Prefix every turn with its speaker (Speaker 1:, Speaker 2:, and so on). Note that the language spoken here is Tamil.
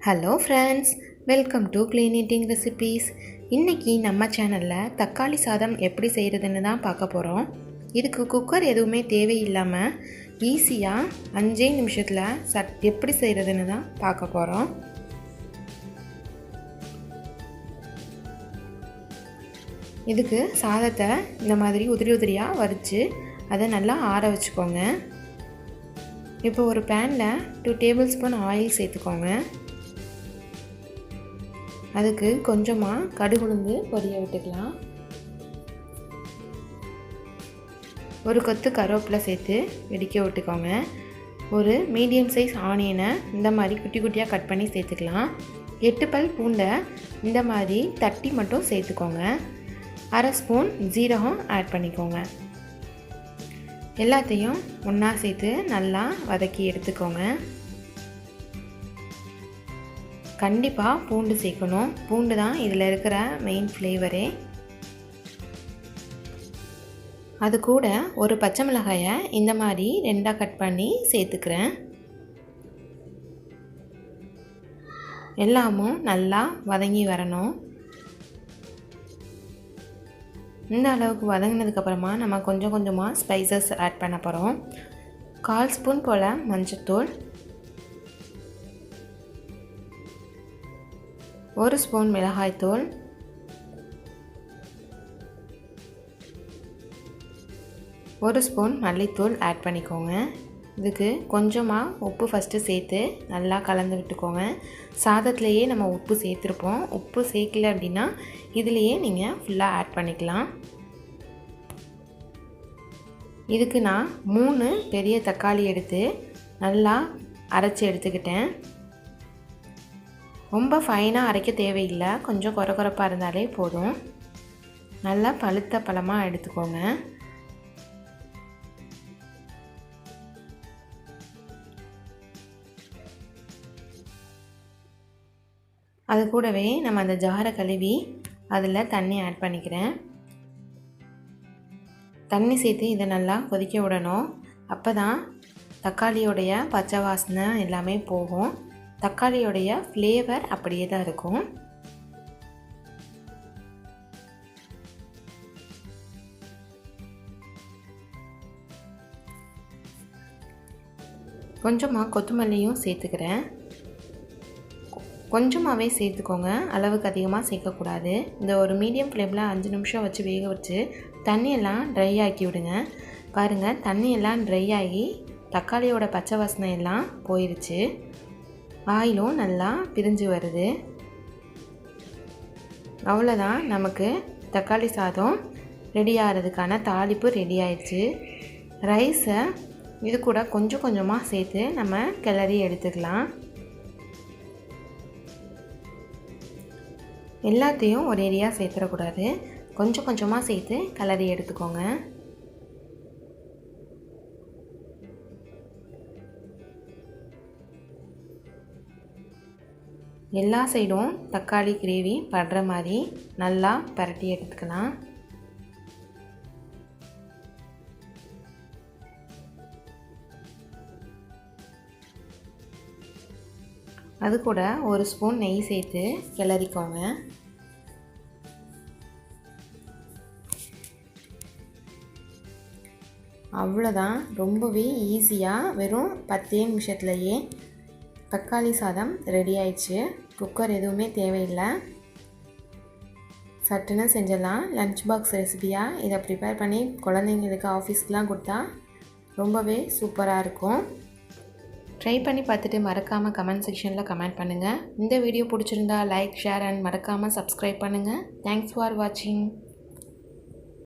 Speaker 1: Hello friends, welcome to clean eating recipes. இன்றைக்கி நம்ம சேனலில் தக்காளி சாதம் எப்படி செய்கிறதுன்னு தான் பார்க்க போகிறோம். இதுக்கு குக்கர் எதுவுமே தேவையில்லாமல் ஈஸியாக 5 நிமிஷத்தில் எப்படி செய்கிறதுன்னு தான் பார்க்க போகிறோம். இதுக்கு சாதத்தை இந்த மாதிரி உதிரி உதிரியாக வறுத்து அதை நல்லா ஆற வச்சுக்கோங்க. இப்போ ஒரு பேனில் 2 டேபிள் ஸ்பூன் ஆயில் சேர்த்துக்கோங்க. அதுக்கு கொஞ்சமாக கடுகுளுந்து பொரிய விட்டுக்கலாம். ஒரு கொத்து கருவேப்பிலை சேர்த்து வெடிக்க விட்டுக்கோங்க. ஒரு மீடியம் சைஸ் ஆனியனை இந்த மாதிரி குட்டி குட்டியாக கட் பண்ணி சேர்த்துக்கலாம். 8 பல் பூண்டை இந்த மாதிரி தட்டி மட்டும் சேர்த்துக்கோங்க. 1/2 ஸ்பூன் ஜீரகம் ஆட் பண்ணிக்கோங்க. எல்லாத்தையும் ஒன்றா சேர்த்து நல்லா வதக்கி எடுத்துக்கோங்க. கண்டிப்பாக பூண்டு சேர்க்கணும். பூண்டு தான் இதில் இருக்கிற மெயின் ஃப்ளேவரே. அது கூட ஒரு பச்சை மிளகாயை இந்த மாதிரி 2ஆக கட் பண்ணி சேர்த்துக்கிறேன். எல்லாமும் நல்லா வதங்கி வரணும். இந்த அளவுக்கு வதங்கினதுக்கப்புறமா நம்ம கொஞ்சம் கொஞ்சமாக ஸ்பைசஸ் ஆட் பண்ண போகிறோம். 1/4 ஸ்பூன் போல் மஞ்சள்தூள், 1 ஸ்பூன் மிளகாய்த்தூள், 1 ஸ்பூன் மல்லித்தூள் ஆட் பண்ணிக்கோங்க. இதுக்கு கொஞ்சமாக உப்பு ஃபஸ்ட்டு சேர்த்து நல்லா கலந்து விட்டுக்கோங்க. சாதத்துலேயே நம்ம உப்பு சேர்த்துருப்போம். உப்பு சேர்க்கல அப்படின்னா இதுலேயே நீங்கள் ஃபுல்லாக ஆட் பண்ணிக்கலாம். இதுக்கு நான் 3 பெரிய தக்காளி எடுத்து நல்லா அரைச்சி எடுத்துக்கிட்டேன். ரொம்ப ஃபைனாக அரைக்க தேவையில்லை, கொஞ்சம் கொரகொரப்பாக இருந்தாலே போதும். நல்லா பழுத்த பழமாக எடுத்துக்கோங்க. அது கூடவே நம்ம அந்த ஜாரை கழுவி அதில் தண்ணி ஆட் பண்ணிக்கிறேன். தண்ணி சேர்த்து இதை நல்லா கொதிக்க விடணும். அப்போ தான் தக்காளியோடைய பச்சை வாசனை எல்லாமே போகும். தக்காளியோடைய ஃப்ளேவர் அப்படியே தான் இருக்கும். கொஞ்சமாக கொத்தமல்லியும் சேர்த்துக்கிறேன். கொஞ்சமாகவே சேர்த்துக்கோங்க, அளவுக்கு அதிகமாக சேர்க்கக்கூடாது. இந்த ஒரு மீடியம் ஃப்ளேமில் 5 நிமிஷம் வச்சு வேக வச்சு தண்ணியெல்லாம் ட்ரை ஆக்கி விடுங்க. பாருங்கள், தண்ணியெல்லாம் ட்ரை ஆகி தக்காளியோட பச்சை வாசனை எல்லாம் போயிடுச்சு. ஆயிலும் நல்லா பிரிஞ்சு வருது. அவ்வளோதான், நமக்கு தக்காளி சாதம் ரெடி ஆகிறதுக்கான தாளிப்பு ரெடி ஆயிடுச்சு. ரைஸை இது கூட கொஞ்சம் கொஞ்சமாக சேர்த்து நம்ம கிளறி எடுத்துக்கலாம். எல்லாத்தையும் ஒரு ஏரியா சேர்த்துடக்கூடாது, கொஞ்சம் கொஞ்சமாக சேர்த்து கிளறி எடுத்துக்கோங்க. எல்லா சைடும் தக்காளி கிரேவி படுற மாதிரி நல்லா பரட்டி எடுத்துக்கலாம். அது கூட 1 ஸ்பூன் நெய் சேர்த்து கிளறிக்கோங்க. அவ்வளோதான், ரொம்பவே ஈஸியாக வெறும் 10 நிமிஷத்துலையே தக்காளி சாதம் ரெடி ஆயிடுச்சு. குக்கர் எதுவுமே தேவையில்லை, சட்டுன்னு செஞ்சிடலாம். லஞ்ச் பாக்ஸ் ரெசிபியாக இதை ப்ரிப்பேர் பண்ணி குழந்தைங்களுக்கு ஆஃபீஸ்க்கெலாம் கொடுத்தா ரொம்பவே சூப்பராக இருக்கும். ட்ரை பண்ணி பார்த்துட்டு மறக்காமல் கமெண்ட் செக்ஷனில் கமெண்ட் பண்ணுங்கள். இந்த வீடியோ பிடிச்சிருந்தா லைக், ஷேர் அண்ட் மறக்காமல் சப்ஸ்கிரைப் பண்ணுங்கள். தேங்க்ஸ் ஃபார் வாட்சிங்.